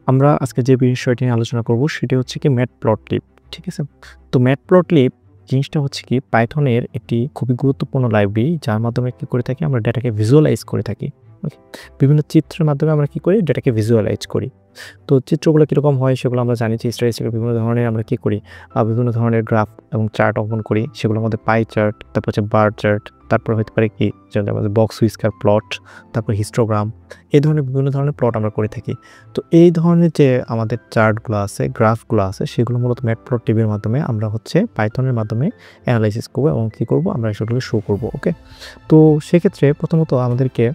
আমরা আজকে যে বিষয়টি নিয়ে আলোচনা করব সেটি হচ্ছে কি ম্যাটপ্লটলিব, ঠিক আছে? তো ম্যাটপ্লটলিব জিনিসটা হচ্ছে কি পাইথনের একটি খুবই গুরুত্বপূর্ণ লাইব্রেরি, যার মাধ্যমে কি করে থাকি আমরা ডেটাকে ভিজুয়ালাইজ করে থাকি। ওকে? বিভিন্ন চিত্রের মাধ্যমে আমরা কি করি ডেটাকে ভিজুয়ালাইজ করি। তো চিত্রগুলো কীরকম হয় সেগুলো আমরা জানি যে স্ট্যাটিস্টিক্যাল বিভিন্ন ধরনের আমরা কী করি বিভিন্ন ধরনের গ্রাফ এবং চার্ট অঙ্কন করি, সেগুলোর মধ্যে পাই চার্ট, তারপর হচ্ছে বার চার্ট, তারপর হতে পারে কি যেটা আমাদের বক্স হুইস্কার প্লট, তারপর হিস্টোগ্রাম, এই ধরনের বিভিন্ন ধরনের প্লট আমরা করে থাকি। তো এই ধরনের যে আমাদের চার্টগুলো আছে, গ্রাফগুলো আছে, সেগুলো মূলত ম্যাটপ্লটলিবের মাধ্যমে আমরা হচ্ছে পাইথনের মাধ্যমে অ্যানালাইসিস করবো এবং কী করবো আমরা সেগুলো শো করবো। ওকে, তো সেক্ষেত্রে প্রথমত আমাদেরকে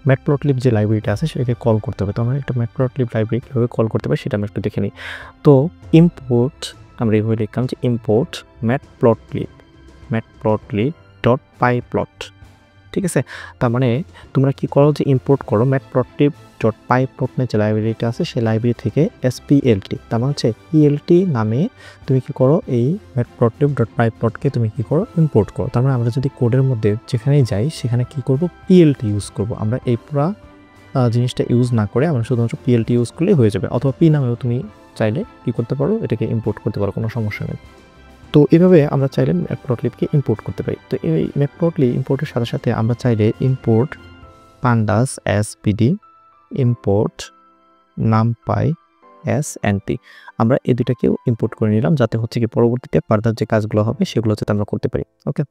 ম্যাটপ্লটলিব যে লাইব্রেরিটা আছে সেটাকে কল করতে হবে। তো আমরা একটা ম্যাটপ্লটলিব লাইব্রেরি কীভাবে কল করতে পারি সেটা আমরা একটু দেখে নিই। তো ইম্পোর্ট আমরা এইভাবে লিখলাম যে ইম্পোর্ট ম্যাটপ্লটলিব ডট পাইপ্লট, ঠিক আছে? তার মানে তোমরা কি করো যে ইম্পোর্ট করো ম্যাটপ্লটলিব ডট পাইপ্লট যে লাইব্রেরিটা আছে সেই লাইব্রেরি থেকে এসপিএলটি, তার মানে হচ্ছে পিএলটি নামে তুমি কি করো এই ম্যাটপ্লটলিব ডট পাইপ্লটকে তুমি কি করো ইম্পোর্ট করো। তার মানে আমরা যদি কোডের মধ্যে যেখানেই যাই সেখানে কি করব পিএলটি ইউজ করব। আমরা এই পুরো জিনিসটা ইউজ না করে আমরা শুধুমাত্র পিএলটি ইউজ করলেই হয়ে যাবে, অথবা পি নামেও তুমি চাইলে কি করতে পারো এটাকে ইম্পোর্ট করতে পারো, কোনো সমস্যা নেই। তো এভাবে আমরা চাইলে ম্যাটপ্লটলিবকে ইম্পোর্ট করতে পারি। তো এই ম্যাটপ্লটলিব ইম্পোর্টের সাথে সাথে আমরা চাইলে import pandas as pd, import NumPy as np, আমরা এই দুটাকেও ইম্পোর্ট করে নিলাম যাতে হচ্ছে কি পরবর্তীতে ফার্দার যে কাজগুলো হবে সেগুলো যাতে আমরা করতে পারি। ওকে,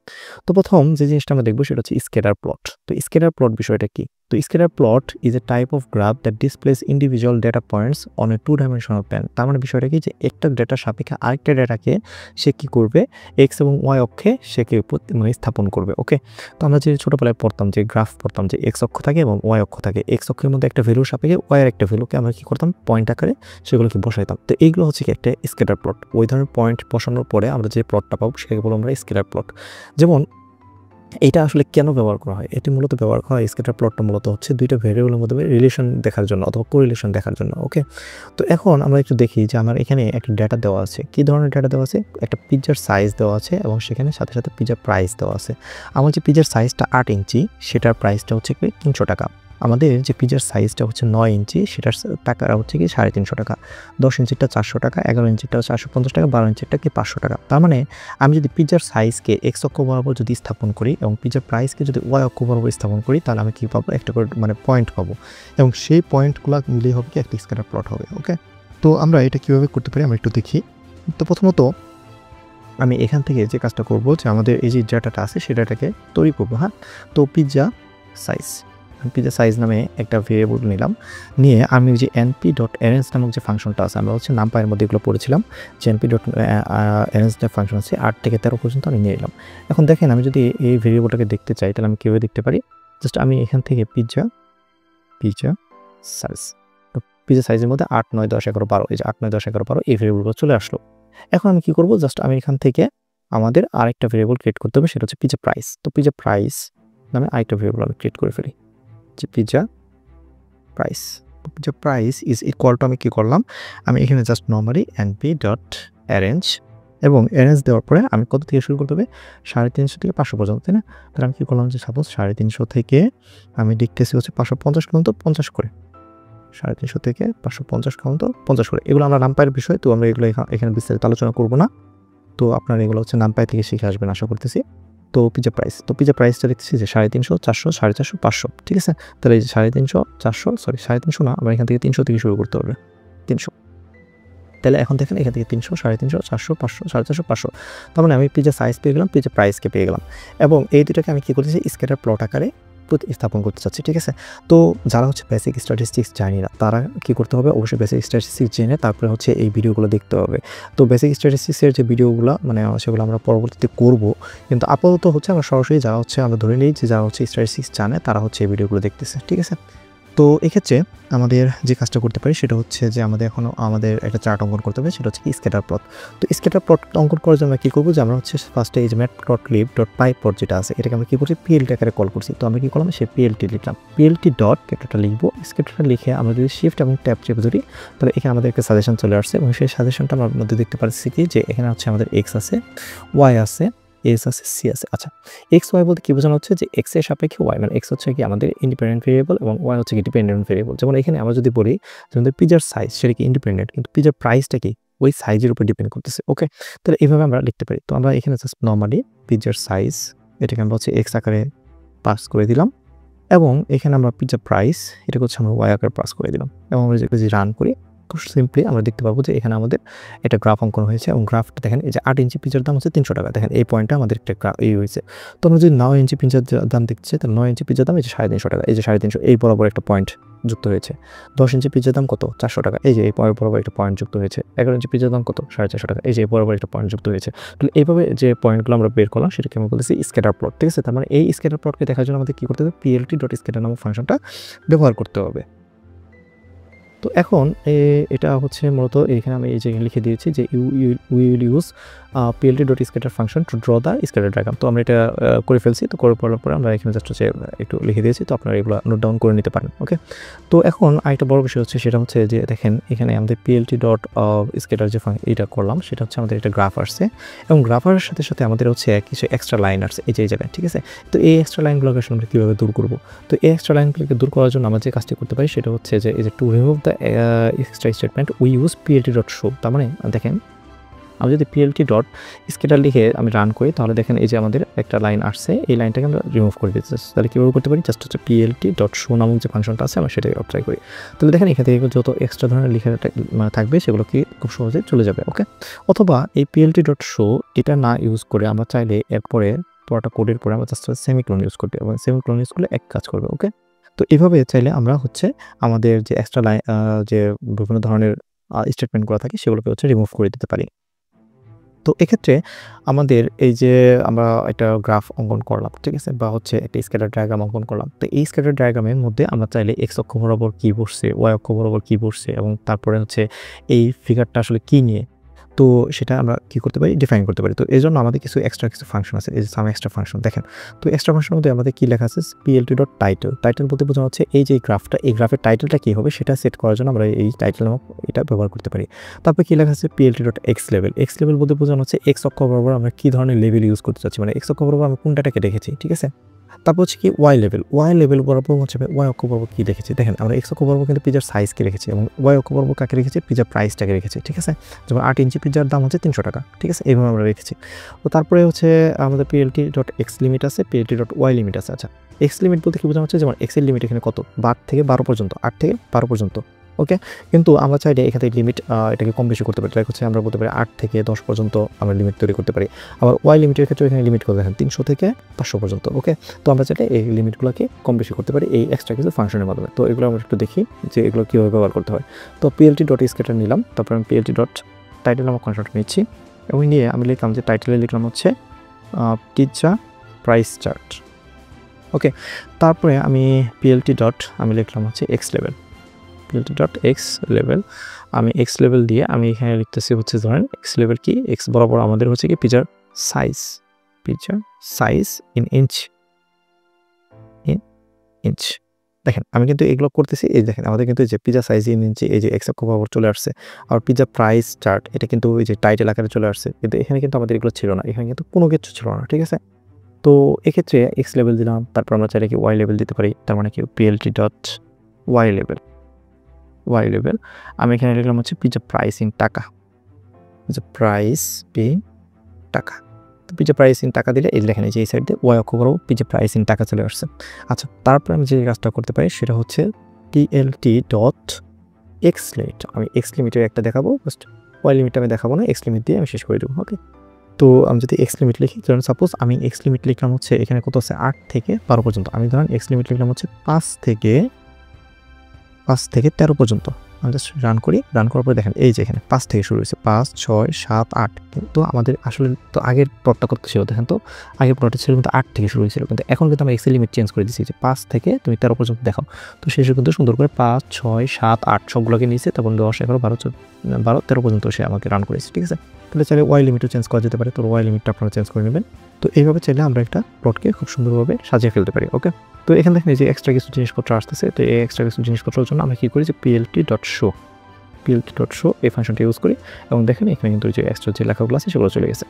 তো প্রথম যে জিনিসটা আমরা দেখবো সেটা হচ্ছে স্কেলার প্লট। তো স্কেলার প্লট বিষয়টা কি? তো scatter plot is a type of graph that displays individual data points on a two dimensional plane. তার মানে বিষয়টা কি যে একটা ডেটার সাপেক্ষে আরেকটা ডেটাকে সে কি করবে এক্স এবং ওয়াই অক্ষে সেকে মানে স্থাপন করবে। ওকে, তো আমরা যে ছোটোবেলায় পড়তাম যে গ্রাফ পড়তাম যে এক্স অক্ষ থাকে এবং ওয়াই অক্ষ থাকে, এক্স অক্ষের মধ্যে একটা ভ্যালুর সাপেক্ষে ওয়াইয়ের একটা ভ্যালুকে আমরা কি করতাম পয়েন্ট আকারে সেগুলোকে বসাইতাম। তো এইগুলো হচ্ছে কি একটা স্কেলার প্লট। ওই ধরনের পয়েন্ট বসানোর পরে আমরা যে প্লটটা পাবো সেটাকে বলবো আমরা স্কেলার প্লট। যেমন এটা আসলে কেন ব্যবহার করা হয়? এটি মূলত ব্যবহার করা হয় স্কেলার প্লটটা মূলত হচ্ছে দুইটা ভেরিয়েবলের মধ্যে রিলেশন দেখার জন্য অথবা কোরিলেশন দেখার জন্য। ওকে, তো এখন আমরা একটু দেখি যে আমার এখানে একটা ডেটা দেওয়া আছে। কী ধরনের ডেটা দেওয়া আছে? একটা পিজ্জার সাইজ দেওয়া আছে এবং সেখানে সাথে সাথে পিজ্জার প্রাইস দেওয়া আছে। আমার যে পিজ্জার সাইজটা 8 ইঞ্চি সেটার প্রাইসটা হচ্ছে কি 300 টাকা। আমাদের যে পিজ্জার সাইজটা হচ্ছে 9 ইঞ্চি সেটার টাকা হচ্ছে কি 350 টাকা, 10 ইঞ্চিটা 400 টাকা, 11 ইঞ্চিটা 450 টাকা, 12 ইঞ্চিটা কি 500 টাকা। তার মানে আমি যদি পিজ্জার সাইজকে এক্স অক্ষ বরাবর যদি স্থাপন করি এবং পিজ্জার প্রাইসকে যদি ওয়াই অক্ষ বরাবর স্থাপন করি তাহলে আমি কী পাবো? একটা করে মানে পয়েন্ট পাবো এবং সেই পয়েন্টগুলো মিলিয়ে হবে কি একটা স্কেলার প্লট হবে। ওকে, তো আমরা এটা কীভাবে করতে পারি আমরা একটু দেখি। তো প্রথমত আমি এখান থেকে যে কাজটা করব যে আমাদের এই যে ডেটাটা আছে সেই ডাটাকে তৈরি করবো। হ্যাঁ, তো পিজ্জা সাইজ নামে একটা ভেরিয়েবল নিলাম, নিয়ে আমি যে এনপি ডট অ্যারেঞ্জ নামক যে ফাংশনটা আছে আমরা হচ্ছে নামপাইয়ের মধ্যে এগুলো পড়েছিলাম যে এনপি ডট অ্যারেঞ্জ যে ফাংশন আছে 8 থেকে 13 পর্যন্ত আমি নিয়ে এলাম। এখন দেখেন আমি যদি এই ভেরিয়েবলটাকে দেখতে চাই তাহলে আমি কীভাবে দেখতে পারি? জাস্ট আমি এখান থেকে পিজ্জা সাইজ, তো পিজ্জা সাইজের মধ্যে 8, 9, 10, 11, 12 এই যে 8, 9, 10, 11, 12 এই ভেরিয়েবলগুলো চলে আসলো। এখন আমি কী করবো? জাস্ট আমি এখান থেকে আমাদের আরেকটা ভেরিয়েবল ক্রিয়েট করতে হবে, সেটা হচ্ছে পিজ্জা প্রাইস। তো পিজ্জা প্রাইস নামে আরেকটা ভেরিয়েবল আমি ক্রিয়েট করে ফেলি যে pizza price is equal to আমি কী করলাম? আমি এখানে just normally NP dot arange এবং অ্যারেঞ্জ দেওয়ার পরে আমি কত থেকে শুরু করতে হবে? 350 থেকে 500 পর্যন্ত, তাই না? তাহলে আমি কী করলাম যে সাপোজ 350 থেকে আমি লিখতেছি হচ্ছে 550 পর্যন্ত 50 করে, 350 থেকে 550 পর্যন্ত 50 করে। এগুলো আমরা নামপাইয়ের বিষয়, তো আমরা এগুলো এখানে বিস্তারিত আলোচনা করবো না। তো আপনারা এগুলো হচ্ছে নামপাই থেকে শিখে আসবেন আশা করতেছি। তো পিজ্জা প্রাইসটা দেখতেছি যে 350, 400, 450, 500, ঠিক আছে? তাহলে এই যে 350, 400 350 না, আমরা এখান থেকে 300 থেকে শুরু করতে হবে। 300, তাহলে এখন দেখেন এখান থেকে 300, 350, 400, 500, 450, 500। তার মানে আমি পিজ্জা সাইজ পেয়ে গেলাম, পিজ্জা প্রাইসকে পেয়ে গেলাম এবং এই দুটাকে আমি কী করতেছি স্কেলার প্লট আকারে স্থাপন করতে চাচ্ছি, ঠিক আছে? তো যারা হচ্ছে বেসিক স্ট্যাটিস্টিক্স জানি না তারা কী করতে হবে? অবশ্যই বেসিক স্ট্যাটিস্টিক্স জেনে তারপরে হচ্ছে এই ভিডিওগুলো দেখতে হবে। তো বেসিক স্ট্যাটিস্টিক্সের যে ভিডিওগুলো মানে সেগুলো আমরা পরবর্তীতে করব, কিন্তু আপাতত হচ্ছে আমরা সরাসরি যারা হচ্ছে আমরা ধরে নিই যে যারা হচ্ছে স্ট্যাটিস্টিক্স জানে তারা হচ্ছে এই ভিডিওগুলো দেখতেছে, ঠিক আছে? তো এক্ষেত্রে আমাদের যে কাজটা করতে পারি সেটা হচ্ছে যে আমাদের একটা চার্ট অঙ্কন করতে হবে, সেটা হচ্ছে কি স্ক্যাটার প্লট। তো স্ক্যাটার প্লট অঙ্কন করার জন্য কী করবো? যে আমরা হচ্ছে ফার্স্টে এই যে ম্যাটপ্লটলিব ডট পাইপ্লট যেটা আছে এটাকে আমরা কী করছি? পিএলটি আকারে কল করছি। তো আমি কী করলাম? সেই পিএলটি লিখলাম, পিএলটি ডট ক্যাটাটা লিখবো। স্ক্যাটারটা লিখে আমরা যদি শিফট এবং ট্যাব চেপে ধরি তাহলে এখানে আমাদের একটা সাজেশন চলে আসছে এবং সেই সাজেশনটা আমরা মধ্যে দেখতে পাচ্ছি কি যে এখানে হচ্ছে আমাদের এক্স আছে, ওয়াই আছে, এস আছে, সি আছে। আচ্ছা, এক্স ওয়াই বলতে কি বোঝানো হচ্ছে যে এক্স এর সাপেক্ষে ওয়াই, মানে এক্স হচ্ছে কি আমাদের ইন্ডিপেন্ডেন্ট ভেরিয়েবল এবং ওয়াই হচ্ছে কি ডিপেন্ডেন্ট ভেরিয়েবল। যেমন এখানে আমরা যদি বলি যে আমাদের পিজার সাইজ সেটা কি ইন্ডিপেন্ডেন্ট, কিন্তু পিজার প্রাইসটা কি ওই সাইজের উপর ডিপেন্ড করতেছে। ওকে, তাহলে এইভাবে আমরা লিখতে পারি। তো আমরা এখানে জাস্ট নর্মালি পিজার সাইজ এটাকে আমরা হচ্ছে এক্স আকারে পাস করে দিলাম, এবং এখানে আমরা পিজ্জা প্রাইস এটাকে হচ্ছে আমরা ওয়াই আকারে পাস করে দিলাম, এবং আমরা যদি রান করি খুব সিম্পলি আমরা দেখতে পাবো যে এখানে আমাদের একটা গ্রাফ অঙ্কন হয়েছে, এবং গ্রাফটা দেখেন এই যে 8 ইঞ্চি পিজ্জার দাম হচ্ছে 300 টাকা। দেখেন এই পয়েন্টটা আমাদের একটা এই হয়েছে। তো আমরা যদি 9 ইঞ্চি পিজ্জার দাম দেখছি, তাহলে 9 ইঞ্চি পিজ্জার দাম এই যে 350 টাকা, এই যে 350 এই বরাবর একটা পয়েন্ট যুক্ত হয়েছে। 10 ইঞ্চি পিজ্জার দাম কত? 400 টাকা, এই যে এই বরাবর একটা পয়েন্ট যুক্ত হয়েছে। 11 ইঞ্চি পিজ্জার দাম কত? 450 টাকা, এই যে বরাবর একটা পয়েন্ট যুক্ত হয়েছে। তাহলে এইভাবে যে পয়েন্টগুলো আমরা বের করলাম সেটাকে আমরা বলতেছি স্ক্যাটার প্লট। ঠিক আছে, তার মানে এই স্ক্যাটার প্লটকে দেখার জন্য আমাদের কী করতে হবে? plt.scatter নামক ফাংশনটা ব্যবহার করতে হবে। তো এখন এটা হচ্ছে মূলত এখানে আমি এই যে লিখে দিয়েছি যে we will use plt.scatter function two draw the scatter diagram. তো আমরা এটা করে ফেলছি। তো করে পড়ার পরে আমরা এখানে জাস্ট হচ্ছে একটু লিখে দিয়েছি। তো আপনারা এগুলো নোট ডাউন করে নিতে পারেন। ওকে, তো এখন আরেকটা বড় বিষয় হচ্ছে সেটা হচ্ছে যে দেখেন এখানে আমাদের plt.scatter যে এটা করলাম সেটা হচ্ছে আমাদের একটা গ্রাফ আসছে, এবং গ্রাফার সাথে সাথে আমাদের হচ্ছে কিছু এক্সট্রা লাইন আসছে এই যে এই জায়গায়। ঠিক আছে, তো এই এক্সট্রা লাইনগুলোকে আসলে আমরা কীভাবে দূর করবো? তো এই এক্সট্রা লাইনগুলোকে দূর করার জন্য আমরা যে কাজটি করতে পারি সেটা হচ্ছে যে এই যে to remove the extra statement we use plt.show। তার মানে দেখেন আমি যদি plt.scatter লিখে আমি রান করি তাহলে দেখেন এই যে আমাদের একটা লাইন আসছে, এই লাইনটাকে আমরা রিমুভ করে দিতে চাচ্ছি। তাহলে কীভাবে করতে পারি? জাস্ট হচ্ছে plt.show নামক যে ফাংশনটা আছে আমরা সেটাকে অ্যাপ্লাই করি। তাহলে দেখেন এখান থেকে যত এক্সট্রা ধরনের লেখা থাকবে সেগুলো কি খুব সহজে চলে যাবে। ওকে, অথবা এই plt.show এটা না ইউজ করে আমরা চাইলে এরপরে পুরোটা কোডের পরে আমরা জাস্ট সেমিকোলন ইউজ করতে, এবং সেমিকোলন ইউজ করলে এক কাজ করবে। ওকে, তো এভাবে চাইলে আমরা হচ্ছে আমাদের যে এক্সট্রা লাইন যে বিভিন্ন ধরনের স্টেটমেন্টগুলো থাকে সেগুলোকে হচ্ছে রিমুভ করে দিতে পারি। তো এক্ষেত্রে আমাদের এই যে আমরা একটা গ্রাফ অঙ্কন করলাম, ঠিক আছে, বা হচ্ছে একটা স্ক্যাটার ডায়াগ্রাম অঙ্কন করলাম। তো এই স্ক্যাটার ডায়াগ্রামের মধ্যে আমরা চাইলে এক্স অক্ষ বরাবর কী বসছে, ওয়াই অক্ষ বরাবর কী বসছে, এবং তারপরে হচ্ছে এই ফিগারটা আসলে কী নিয়ে, তো সেটা আমরা কী করতে পারি? ডিফাইন করতে পারি। তো এই জন্য আমাদের কিছু ফাংশন আছে, এই যে সাম এক্সট্রা ফাংশন। দেখেন, তো এক্সট্রা ফাংশনের মধ্যে আমাদের কী লেখা আছে? plt.title। টাইটেল বলতে বোঝানো হচ্ছে এই যে গ্রাফটা, এই গ্রাফের টাইটেলটা কী হবে সেটা সেট করার জন্য আমরা এই টাইটেল নামক এটা ব্যবহার করতে পারি। তারপর কী লেখা আছে? plt.xLabel। xLabel বলতে বোঝানো হচ্ছে এক্স অক্ষ বরাবর আমরা কী ধরনের লেভেল ইউজ করতে চাচ্ছি, মানে এক্স অক্ষ বরাবর আমরা কোন ডাটাকে রেখেছি। ঠিক আছে, তারপর হচ্ছে কি ওয়াই লেভেল বরাবর হচ্ছে ওয়াই অক্ষ বরাবর কী রেখেছি। দেখেন আমরা এক্স অক্ষ বরাবর কিন্তু পিজার সাইজকে রেখেছি, এবং ওয়াই অক্ষ বরাবর কাকে রেখেছি? পিজার প্রাইসটাকে রেখেছি। ঠিক আছে, যেমন 8 ইঞ্চি পিজার দাম হচ্ছে 300 টাকা। ঠিক আছে, এইভাবে আমরা রেখেছি। তো তারপরে হচ্ছে আমাদের plt.x লিমিট আছে, plt.y লিমিট আছে। আচ্ছা, এক্স লিমিট বলতে কী বোঝানো হচ্ছে? যেমন এক্সের লিমিট এখানে কত? 8 থেকে 12 পর্যন্ত, 8 থেকে 12 পর্যন্ত। ওকে, কিন্তু আমরা চাইলে এখানে লিমিট এটাকে কম বেশি করতে পারি। তাই হচ্ছে আমরা বলতে পারি 8 থেকে 10 পর্যন্ত আমরা লিমিট তৈরি করতে পারি। আবার ওয়াই লিমিটের ক্ষেত্রে এখানে লিমিট করে দেখেন 300 থেকে 500 পর্যন্ত। ওকে, তো আমরা চাইলে এই লিমিটগুলোকে কম বেশি করতে পারি এই এক্সট্রা কিছু ফাংশনের মাধ্যমে। তো এগুলো আমরা একটু দেখি যে এগুলো কীভাবে ব্যবহার করতে হয়। তো plt.scatter নিলাম, তারপর আমি plt.title নামক ফাংশনটা নিচ্ছি, এবং নিয়ে আমি লিখলাম যে টাইটেলে লিখলাম হচ্ছে পিজ্জা প্রাইস চার্ট। ওকে, তারপরে আমি আমি লিখলাম হচ্ছে xLabel। plt.xLabel আমি xLabel দিয়ে আমি এখানে লিখতেছি হচ্ছে ধরেন xLabel কি? এক্স বরাবর আমাদের হচ্ছে কি পিজার সাইজ ইন ইঞ্চ। দেখেন আমি কিন্তু এগুলো করতেছি, এই দেখেন আমাদের কিন্তু যে পিজা সাইজ ইন ইঞ্চি এই যে এক্স অক্ষ বরাবর চলে আসছে। আর পিজা প্রাইস চার্ট এটা কিন্তু ওই যে টাইটেল আকারে চলে আসছে, কিন্তু এখানে কিন্তু আমাদের এগুলো ছিল না, এখানে কিন্তু কোনো কিছু ছিল না। ঠিক আছে, তো এক্ষেত্রে xLabel দিলাম, তারপর আমরা চাইলে কি ওয়াই লেভেল দিতে পারি। তার মানে কি plt.yLabel আমি এখানে লিখলাম হচ্ছে পিজা প্রাইস ইন টাকা, তো পিজা প্রাইস ইন টাকা দিলে এই দেখেন এই যে এই সাইড দিয়ে ওয়াই অক্ষ বরাবর পিজা প্রাইস ইন টাকা চলে আসছে। আচ্ছা, তারপর আমি যে কাজটা করতে পারি সেটা হচ্ছে plt.xLimit। আমি এক্স লিমিটের একটা দেখাবো, জাস্ট ওয়াই লিমিট আমি দেখাবো না, এক্স লিমিট দিয়ে আমি শেষ করে দেবো। ওকে, তো আমি যদি এক্স লিমিট লিখি, ধরুন সাপোজ আমি এক্স লিমিট লিখলাম হচ্ছে এখানে কত আছে? 8 থেকে 12 পর্যন্ত। আমি ধরেন এক্স লিমিট লিখলাম হচ্ছে 5 থেকে 13 পর্যন্ত। আমি জাস্ট রান করি, রান করার পরে দেখেন এই যে এখানে 5 থেকে শুরু হয়েছে, 5, 6, 7, 8। কিন্তু আমাদের আসলে তো আগের প্লটটা কত ছিল দেখেন, তো আগের প্লটটা ছিল কিন্তু 8 থেকে শুরু হয়েছিল, কিন্তু এখন কিন্তু আমরা এক্স লিমিট চেঞ্জ করে দিচ্ছি যে 5 থেকে তুমি 13 পর্যন্ত দেখাও। তো শেষে কিন্তু সুন্দর করে 5, 6, 7, 8 সবগুলোকে নিয়েছে, তারপর 10, 11, 12, 13 পর্যন্ত সে আমাকে রান করেছে। ঠিক আছে, তাহলে চাইলে ওয়াই লিমিটও চেঞ্জ করা যেতে পারে, তো ওয়াই লিমিটটা আপনারা চেঞ্জ করে নেবেন। তো এইভাবে চাইলে আমরা একটা প্লটকে খুব সুন্দরভাবে সাজিয়ে ফেলতে পারি। ওকে, তো এখানে দেখেন এই যে এক্সট্রা কিছু জিনিসপত্র আসতেছে, তো এই এক্সট্রা কিছু জিনিসপত্রের জন্য আমরা কী করি যে plt.show plt.show এই ফাংশনটা ইউজ করি এবং দেখেন এখানে কিন্তু যে এক্সট্রা যে লেখাগুলো আছে সেগুলো চলে গেছে।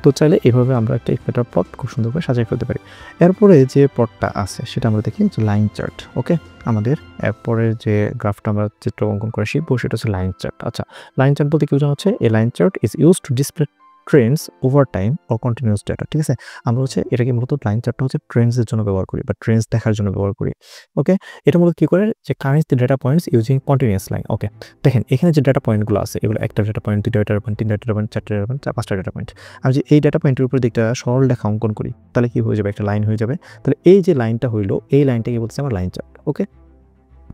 তো চাইলে এভাবে আমরা একটা স্ক্যাটার প্লট খুব সুন্দর করে সাজিয়ে ফেলতে পারি। এরপরে যে প্লটটা আছে সেটা আমরা দেখি যে লাইন চার্ট। ওকে, আমাদের এরপরের যে গ্রাফটা আমরা চিত্র অঙ্কন করে শিখবো সেটা হচ্ছে লাইন চার্ট। আচ্ছা, লাইন চার্ট বলতে কি বোঝানো হচ্ছে? A line chart is use to display trends over time or continuous data. ঠিক আছে, আমরা হচ্ছে এটাকে মূলত লাইন চার্টটা হচ্ছে ট্রেন্ডসের জন্য ব্যবহার করি বা ট্রেন্ডস দেখার জন্য ব্যবহার করি। ওকে, এটা মূলত কী করে যে connect the data points using continuous line. Okay, দেখেন এখানে যে ডেটা পয়েন্টগুলো আছে এগুলো একটা ডেটা পয়েন্ট, দুইটা ডেটা পয়েন্ট, তিনটা ডেটা পয়েন্ট, চারটা ডেটা পয়েন্ট, পাঁচটা ডেটা পয়েন্ট। আমি যে এই ডেটা পয়েন্টের উপর দিকটা সরল রেখা অঙ্কন করি তাহলে কি হয়ে যাবে? একটা লাইন হয়ে যাবে। তাহলে এই যে লাইনটা হইলো এই লাইনটাকে বলছে আমার লাইন চার্ট। ওকে,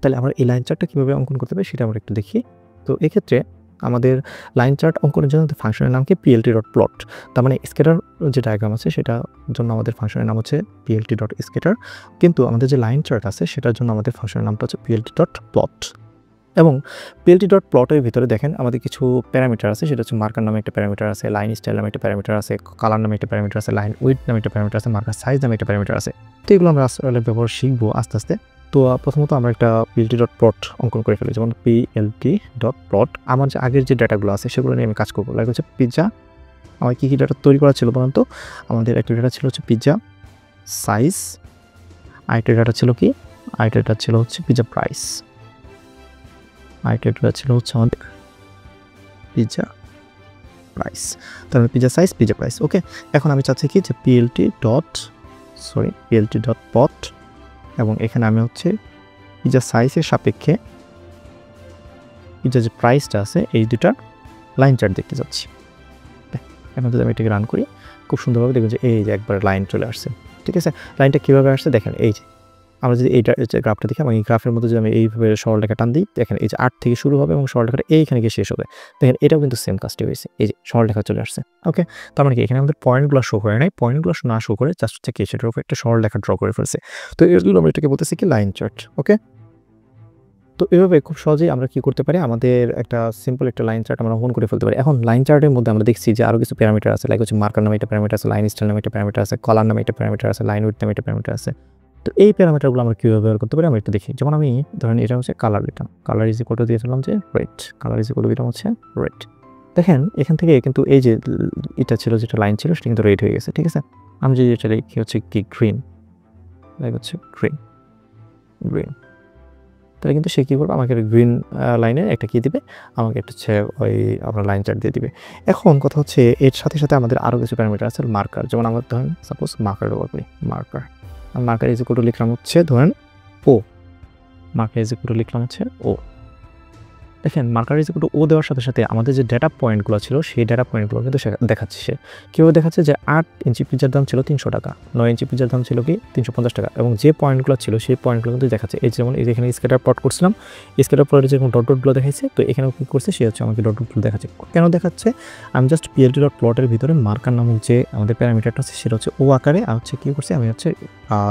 তাহলে আমরা এই লাইন চার্টটা কীভাবে অঙ্কন করতে পারি সেটা আমরা একটু দেখি। তো এক্ষেত্রে আমাদের লাইন চার্ট অঙ্কনের জন্য ফাংশনের নাম কি? plt.plot। তার মানে স্কেটার যে ডায়াগ্রাম আছে সেটার জন্য আমাদের ফাংশনের নাম হচ্ছে plt.scatter, কিন্তু আমাদের যে লাইন চার্ট আছে সেটার জন্য আমাদের ফাংশনের নামটা হচ্ছে plt.plot। এবং plt.plot-এর ভিতরে দেখেন আমাদের কিছু প্যারামিটার আছে, সেটা হচ্ছে মার্কার নামে একটা প্যারামিটার আছে, লাইন স্টাইল নামে একটা প্যারামিটার আছে, কালার নামে একটা প্যারামিটার আছে, লাইন উইডথ নামে একটা প্যারামিটার আছে, মার্কার সাইজ নামে একটা প্যারামিটার আছে। তো এগুলো আমরা আসলে ব্যবহার শিখবো আস্তে আস্তে। তো প্রথমত আমরা একটা plt.plot অঙ্কন করে ফেলি, যেমন plt.plot। আমার যে আগের যে ডাটাগুলো আছে সেগুলো নিয়ে আমি কাজ করবো। লাইক হচ্ছে পিৎজা, আমার কী কী ডাটা তৈরি করা ছিল বলুন তো? আমাদের একটা ডাটা ছিল হচ্ছে পিৎজা সাইজ, আরেকটা ডাটা ছিল কি? আরেকটা ডাটা ছিল হচ্ছে পিৎজা প্রাইস, আরেকটা ডাটা ছিল হচ্ছে আমাদের পিৎজা প্রাইস। তারপরে পিৎজা সাইজ, পিৎজা প্রাইস। ওকে, এখন আমি চাচ্ছি কি যে plt.plot এবং এখানে আমি হচ্ছে পিৎজা সাইজের সাপেক্ষে পিৎজা যে প্রাইসটা আছে এই দুটার লাইন চার্ট দেখতে যাচ্ছি। এখন যদি আমি এটাকে রান করি খুব সুন্দরভাবে দেখবেন যে এই যে একবার লাইন চলে আসছে। ঠিক আছে, লাইনটা কীভাবে আসছে দেখেন, এই যে আমরা যদি এইটা গ্রাফটা দেখি এবং এই গ্রাফের মধ্যে যদি আমি এইভাবে সরলরেখা টান দিই, দেখেন এই যে 8 থেকে শুরু হবে এবং সরলরেখাটা এইখানে গিয়ে শেষ হবে। দেখেন এটাও কিন্তু সেম কাজটি হয়েছে, এই যে সরলরেখা চলে আসছে। ওকে, তার মানে কি এখানে আমাদের পয়েন্টগুলো শো করে নাই, পয়েন্টগুলো না শো করে জাস্ট হচ্ছে কি সেটার উপর একটা সরলরেখা ড্র করে ফেলছে। তো এর জন্য আমরা এটাকে বলতেছি কি লাইন চার্ট। ওকে, তো এভাবে খুব সহজেই আমরা কি করতে পারি, আমাদের একটা সিম্পল একটা লাইন চার্ট আমরা অঙ্কন করে ফেলতে পারি। এখন লাইন চার্টের মধ্যে আমরা দেখছি যে আরও কিছু প্যারামিটার আছে, লাইক হচ্ছে মার্কার নামে একটা প্যারামিটার আছে, লাইন স্টাইল নামে একটা প্যারামিটার আছে, কালার নামে একটা প্যারামিটার আছে, লাইন উইডথ নামে একটা প্যারামিটার আছে। তো এই প্যারামিটারগুলো আমরা কীভাবে ব্যবহার করতে পারি আমরা একটু দেখি। যেমন আমি ধরেন এটা হচ্ছে কালার দিতাম, কালার ইজ ইকুয়াল টু দিয়েছিলাম যে red, colour is equal two দিলাম হচ্ছে রেড। দেখেন এখান থেকে কিন্তু এই যে এটা ছিল, যেটা লাইন ছিল সেটা কিন্তু রেড হয়ে গেছে। ঠিক আছে, আমি যদি এটা লিখি হচ্ছে কি গ্রিন, লাইক হচ্ছে গ্রিন, তাহলে কিন্তু সে কী করবে, আমাকে গ্রিন লাইনের একটা কী দিবে, আমাকে একটা হচ্ছে ওই আপনার লাইন চার্ট দিয়ে দিবে। এখন কথা হচ্ছে এর সাথে সাথে আমাদের আরও কিছু প্যারামিটার আছে, মার্কার। যেমন আমরা ধরেন সাপোজ মার্কার ব্যবহার করি, মার্কার ইজ ইকুয়াল টু লিখলাম হচ্ছে ধরেন ও, মার্কার ইজ ইকুয়াল টু লিখলাম হচ্ছে ও। দেখেন মার্কার ইজ ইকুয়াল টু ও দেওয়ার সাথে সাথে আমাদের যে ডেটা পয়েন্টগুলো ছিল সেই ডেটা পয়েন্টগুলো কিন্তু দেখাচ্ছে। সে কীভাবে দেখাচ্ছে যে 8 ইঞ্চি পিৎজার দাম ছিল 300 টাকা, 9 ইঞ্চি পিৎজার দাম ছিল কি 350 টাকা, এবং যে পয়েন্টগুলো ছিল সেই পয়েন্টগুলো কিন্তু দেখাচ্ছে। এই যেমন এই যেখানে স্ক্যাটার প্লট করছিলাম, স্ক্যাটার প্লটে যেরকম ডটগুলো দেখাচ্ছে, তো এখানেও কী করছে সে হচ্ছে আমাকে ডটগুলো দেখাচ্ছে। কেন দেখাচ্ছে? আমি জাস্ট plt.plot-এর ভিতরে মার্কার নামক যে আমাদের প্যারামিটারটা আছে সেটা হচ্ছে ও আকারে আর হচ্ছে কী করছে আমি হচ্ছে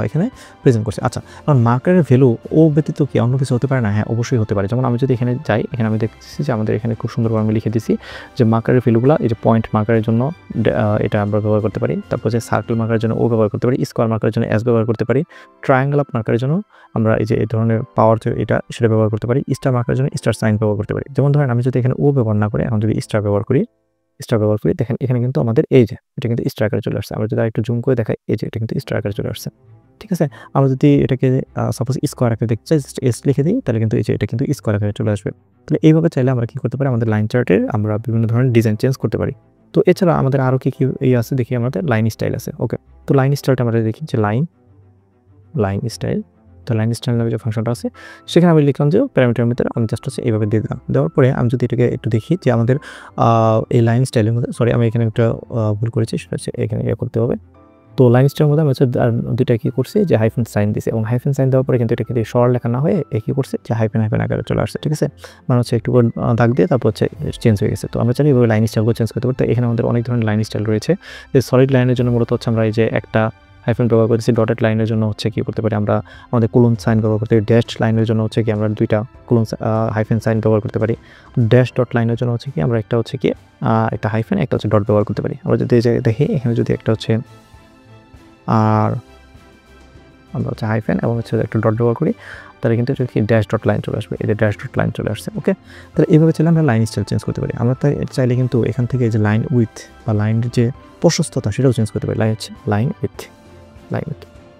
এখানে প্রেজেন্ট করছি। আচ্ছা, কারণ মার্কারের ভ্যালু ও ব্যতীত কি অন্য কিছু হতে পারে না? হ্যাঁ, অবশ্যই হতে পারে। যেমন আমি যদি এখানে যাই, এখানে আমি দেখতেছি যে আমাদের এখানে খুব সুন্দরভাবে আমি লিখে দিছি যে মার্কারের ভ্যালুগুলো, এই যে পয়েন্ট মার্কারের জন্য এটা আমরা ব্যবহার করতে পারি, তারপর যে সার্কেল মার্কারের জন্য ও ব্যবহার করতে পারি, স্কোয়ার মার্কারের জন্য এস ব্যবহার করতে পারি, ট্রায়াঙ্গেল মার্কারের জন্য আমরা এই যে এই ধরনের পাওয়ার এটা সেটা ব্যবহার করতে পারি, স্টার মার্কারের জন্য স্টার সাইন ব্যবহার করতে পারি। যেমন ধরেন আমি যদি এখানে ও ব্যবহার না করে এখন যদি স্টার ব্যবহার করি, দেখেন এখানে কিন্তু আমাদের এই যে এটা কিন্তু স্টার আকারে চলে আসছে। আমরা যদি একটু জুম করে দেখাই, এই যে এটা কিন্তু স্টার আকারে চলে আসছে। ঠিক আছে, আমরা যদি এটাকে সাপোজ স্কোয়ার আকারে দেখতে চাই, এস লিখে দিই, তাহলে কিন্তু এই যে এটা কিন্তু স্কোয়ার আকারে চলে আসবে। তাহলে এইভাবে চাইলে আমরা কী করতে পারি, আমাদের লাইন চার্টের আমরা বিভিন্ন ধরনের ডিজাইন চেঞ্জ করতে পারি। তো এছাড়া আমাদের আরও কী কী আছে দেখি, আমাদের লাইন স্টাইল আছে। ওকে, তো লাইন স্টাইলটা আমরা দেখি যে লাইন স্টাইল। তো লাইন স্টাইল নামে যে ফাংশনটা আছে সেখানে আমি লিখলাম যে প্যারামিটারের ভিতরে আমি জাস্ট হচ্ছে এইভাবে দিয়ে দিলাম। দেওয়ার পরে আমি যদি এটাকে একটু দেখি যে আমাদের এই লাইন স্টাইলের মধ্যে, সরি আমি এখানে একটা ভুল করেছি, সেটা হচ্ছে এখানে করতে হবে। তো লাইন স্টাইলের মধ্যে আমি হচ্ছে দুইটা কী করছি যে হাইফেন সাইন দিয়েছে, এবং হাইফেন সাইন দেওয়ার পরে কিন্তু এটা কিন্তু সরল লেখা না হয়ে কী করছে যে হাইফেন আকারে চলে আসছে। ঠিক আছে, মানে হচ্ছে একটু দাগ দিয়ে তারপর হচ্ছে চেঞ্জ হয়ে গেছে। তো আমরা চাইলে এইভাবে লাইন স্টাইলগুলো চেঞ্জ করতে পারি। তো এখানে আমাদের অনেক ধরনের লাইন স্টাইল রয়েছে। যে সলিড লাইনের জন্য মূলত হচ্ছে আমরা এই যে একটা হাইফেন ব্যবহার করতেছি, ডটেড লাইনের জন্য হচ্ছে কী করতে পারি, আমরা আমাদের কোলন সাইন ব্যবহার করতে পারি, ড্যাশ লাইনের জন্য হচ্ছে কি আমরা দুইটা কোলন হাইফেন সাইন ব্যবহার করতে পারি, ড্যাশ ডট লাইনের জন্য হচ্ছে কি আমরা একটা হচ্ছে কি একটা হাইফেন একটা হচ্ছে ডট ব্যবহার করতে পারি। আমরা যদি দেখি এখানে যদি একটা হচ্ছে আর আমরা হচ্ছে হাইফেন এবং হচ্ছে একটা ডট ব্যবহার করি, তাহলে কিন্তু কি ড্যাশ ডট লাইন চলে আসবে। এই যে ড্যাশ ডট লাইন চলে আসছে। ওকে, তাহলে এইভাবে চাইলে আমরা লাইন স্টাইল চেঞ্জ করতে পারি। আমরা তাই চাইলে কিন্তু এখান থেকে যে লাইন উইথ বা লাইনের যে প্রশস্ততা সেটাও চেঞ্জ করতে পারি। লাইন উইথ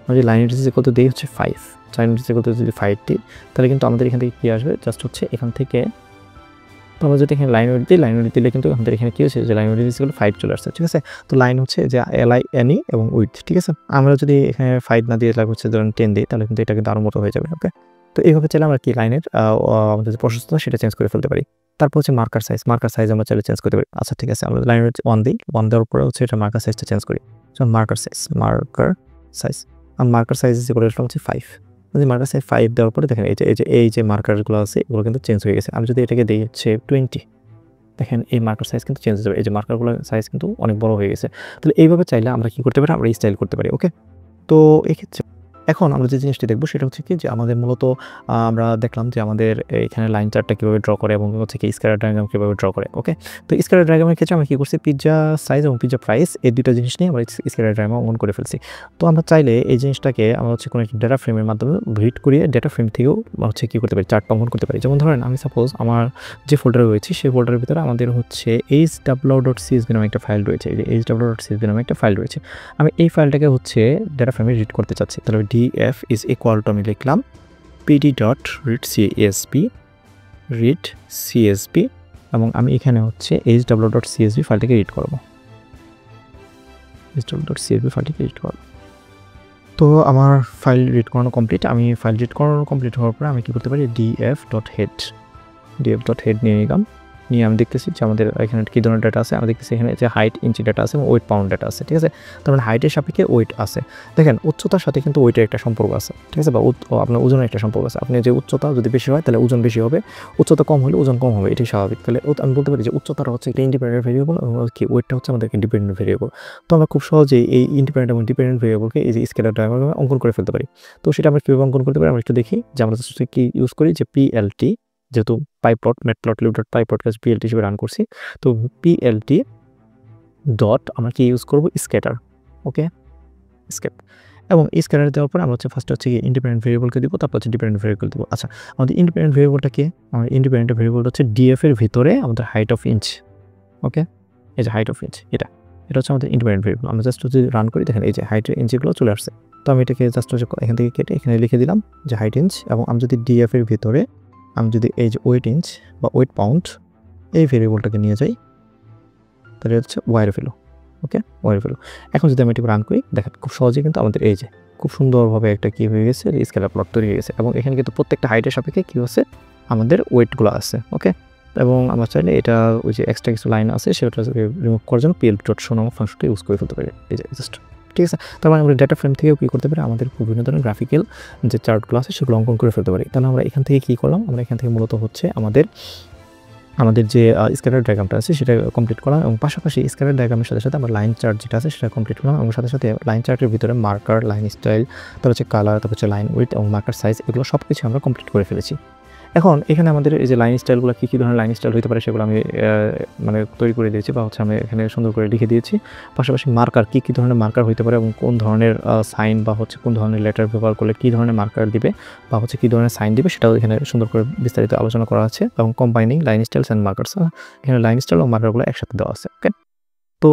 আমরা যে লাইন উইথ কত দিই হচ্ছে 5, লাইন উইথ কত যদি 5 দিই, তাহলে কিন্তু আমাদের এখান থেকে কী আসবে, জাস্ট হচ্ছে এখান থেকে আমরা যদি এখানে লাইন উইথ দিই, লাইন উইথ দিলে কিন্তু আমাদের এখানে কী হচ্ছে যে লাইন উইথ ইকুয়াল 5 চলে আসছে। ঠিক আছে, তো লাইন হচ্ছে যে LINE এবং উইথ। ঠিক আছে, আমরা যদি এখানে 5 না দিয়ে হচ্ছে ধরুন 10 দিই, তাহলে কিন্তু এটা কিন্তু আরও মতো হয়ে যাবে। ওকে, তো এইভাবে চাইলে আমরা কি লাইনের আমাদের যে প্রশস্ততা সেটা চেঞ্জ করে ফেলতে পারি। তারপর হচ্ছে মার্কার সাইজ আমরা চাইলে চেঞ্জ করতে পারি। আচ্ছা ঠিক আছে, আমরা লাইন 1 দিই, 1 দেওয়ার পরে হচ্ছে এটা মার্কার সাইজটা চেঞ্জ করি। মার্কার সাইজ আর মার্কার সাইজ করে হচ্ছে 5। যদি মার্কার সাইজ 5 দেওয়ার পরে দেখেন এই যে মার্কারগুলো আছে এগুলো কিন্তু চেঞ্জ হয়ে গেছে। আমি যদি এটাকে দিই হচ্ছে 20, দেখেন এই মার্কার সাইজ কিন্তু চেঞ্জ হয়ে যাবে। এই যে মার্কারগুলোর সাইজ কিন্তু অনেক বড় হয়ে গেছে। তাহলে এইভাবে চাইলে আমরা কি করতে পারি, আমরা স্টাইল করতে পারি। ওকে, তো এক্ষেত্রে এখন আমরা যে জিনিসটি দেখবো সেটা হচ্ছে কি যে আমাদের মূলত আমরা দেখলাম যে আমাদের এখানে লাইন চার্টটা কীভাবে ড্র করে এবং হচ্ছে কি স্কেলার ডায়াগ্রাম কীভাবে ড্র করে। ওকে, তো স্কেলার ডায়াগ্রামের ক্ষেত্রে আমরা কী করছি, পিজ্জা সাইজ এবং পিজ্জা প্রাইস এই দুটো জিনিস নিয়ে আমরা স্কেলার ডায়াগ্রাম অঙ্কন করে ফেলছি। তো আমরা চাইলে এই জিনিসটাকে আমরা হচ্ছে কোনো একটা ডেটা ফ্রেমের মাধ্যমে ভিড করিয়ে ডেটা ফ্রেম থেকেও হচ্ছে কী করতে পারি, চার্ট অঙ্কন করতে পারি। যেমন ধরেন আমি সাপোজ আমার যে ফোল্ডারে রয়েছে সেই ফোল্ডারের ভিতরে আমাদের হচ্ছে hw.csv নামে একটা ফাইল রয়েছে। এই যে hw.csv নামে একটা ফাইল রয়েছে। আমি এই ফাইলটাকে হচ্ছে ডেটা ফ্রেমে রিড করতে চাচ্ছি। তাহলে df ইজ ইকুয়াল টু আমি লিখলাম pd.read csv এবং আমি এখানে হচ্ছে hw.csv ফাইলটাকে রিড করব। তো আমার ফাইল রিড করানো কমপ্লিট। আমি ফাইল রিড করানো কমপ্লিট হওয়ার পরে আমি কী করতে পারি, df.head নিয়ে নিলাম। নিয়ে আমি দেখতেছি যে আমাদের এখানে কী ধরনের ডাটা আছে। আমি দেখতেছি এখানে যে হাইট ইঞ্চি ডাটা আছে এবং ওয়েট পাউন্ড ডাটা আছে। ঠিক আছে, তার মানে হাইটের সাপেক্ষে ওয়েট আছে। দেখেন উচ্চতার সাথে কিন্তু ওয়েটের একটা সম্পর্ক আছে। ঠিক আছে, বা আপনার ওজনের একটা সম্পর্ক আছে। আপনি যে উচ্চতা যদি বেশি হয় তাহলে ওজন বেশি হবে, উচ্চতা কম হলে ওজন কম হবে, এটাই স্বাভাবিক। তাহলে আমি বলতে পারি যে উচ্চতাটা হচ্ছে একটা ইন্ডিপেন্ডেন্ট ভেরিয়েবল এবং কি ওয়েটটা হচ্ছে আমাদের ইন্ডিপেন্ডেন্ট ভেরিয়েবল। তো আমরা খুব সহজেই এই ইন্ডিপেন্ডেন্ট এবং ডিপেন্ডেন্ট ভেরিয়েবলকে এই যে স্কেলার ডায়াগ্রামে অঙ্কন করে ফেলতে পারি। তো সেটা আমরা কীভাবে অঙ্কন করতে পারি, আমরা একটু দেখি যে আমরা কি ইউজ করি, যে PLT, যেহেতু pyplot PLT হিসেবে রান করছি। তো PLT ডট আমরা কি ইউজ করব, স্ক্যাটার। ওকে, স্কেপ এবং স্ক্যাটার দেওয়ার পর আমরা হচ্ছে ফার্স্ট হচ্ছে কি ইন্ডিপেন্ডেন্ট ভেরিয়েবলকে দিব, তারপর হচ্ছে ডিপেন্ডেন্ট ভেরিয়েবল দিব। আচ্ছা, আমাদের ইন্ডিপেন্ডেন্ট ভেরিয়েবলটা কি, আমাদের ইন্ডিপেন্ডেন্ট ভেরিয়েবল হচ্ছে DF এর ভিতরে আমাদের হাইট অফ ইঞ্চ। ওকে, এই যে হাইট অফ ইঞ্চ এটা হচ্ছে আমাদের ইন্ডিপেন্ডেন্ট ভেরিয়েবল। আমরা জাস্ট যদি রান করি, দেখেন এই যে হাইটের ইঞ্চিগুলো চলে আসছে। তো আমি এটাকে জাস্ট হচ্ছে এখান থেকে কেটে এখানে লিখে দিলাম যে হাইট ইঞ্চ, এবং আমি যদি DF এর ভিতরে আমি যদি এই যে ওয়েট ইঞ্চ বা ওয়েট পাউন্ড এই ভেরিয়েবলটাকে নিয়ে যাই, তাহলে হচ্ছে ওয়াইয়ের ভ্যালু। ওকে, ওয়াইয়ের ভ্যালু। এখন যদি আমি এটাকে রান করি, দেখেন খুব সহজে কিন্তু আমাদের এই যে খুব সুন্দরভাবে একটা কী হয়ে গেছে, স্কেলার প্লট তৈরি হয়ে গেছে। এবং এখানে কিন্তু প্রত্যেকটা হাইটের সাপেক্ষে কী হচ্ছে, আমাদের ওয়েটগুলো আছে। ওকে, এবং আমরা চাইলে এটা ওই যে এক্সট্রা কিছু লাইন আছে সেটা রিমুভ করার জন্য PL.show নামক ফাংশনটা ইউজ করে ফেলতে পারি। এই যে জাস্ট, ঠিক আছে। তার মানে আমরা ডেটা ফ্রেম থেকেও কী করতে পারি, আমাদের বিভিন্ন ধরনের গ্রাফিক্যাল যে চার্টগুলো আছে সেগুলো অঙ্কন করে ফেলতে পারি। তাহলে আমরা এখান থেকে কী করলাম, আমরা এখান থেকে মূলত হচ্ছে আমাদের যে স্কেলার ডায়াগ্রামটা আছে সেটা কমপ্লিট করলাম, এবং পাশাপাশি স্কেলার ডায়াগ্রামের সাথে সাথে আমরা লাইন চার্ট যেটা আছে সেটা কমপ্লিট করলাম, এবং সাথে সাথে লাইন চার্টের ভিতরে মার্কার, লাইন স্টাইল, তারপর হচ্ছে কালার, তারপর হচ্ছে লাইন উইথ এবং মার্কার সাইজ, এগুলো সব কিছু আমরা কমপ্লিট করে ফেলেছি। এখন এখানে আমাদের এই যে লাইন স্টাইলগুলো কী ধরনের লাইন স্টাইল হতে পারে সেগুলো আমি মানে তৈরি করে দিয়েছি, বা হচ্ছে আমি এখানে সুন্দর করে লিখে দিয়েছি। পাশাপাশি মার্কার কী ধরনের মার্কার হতে পারে এবং কোন ধরনের সাইন বা হচ্ছে কোন ধরনের লেটার ব্যবহার করলে কী ধরনের মার্কার দিবে বা হচ্ছে কী ধরনের সাইন দিবে সেটাও এখানে সুন্দর করে বিস্তারিত আলোচনা করা আছে, এবং combining line styles and markers, এখানে লাইন স্টাইল এবং মার্কারগুলো একসাথে দেওয়া আছে। ওকে, তো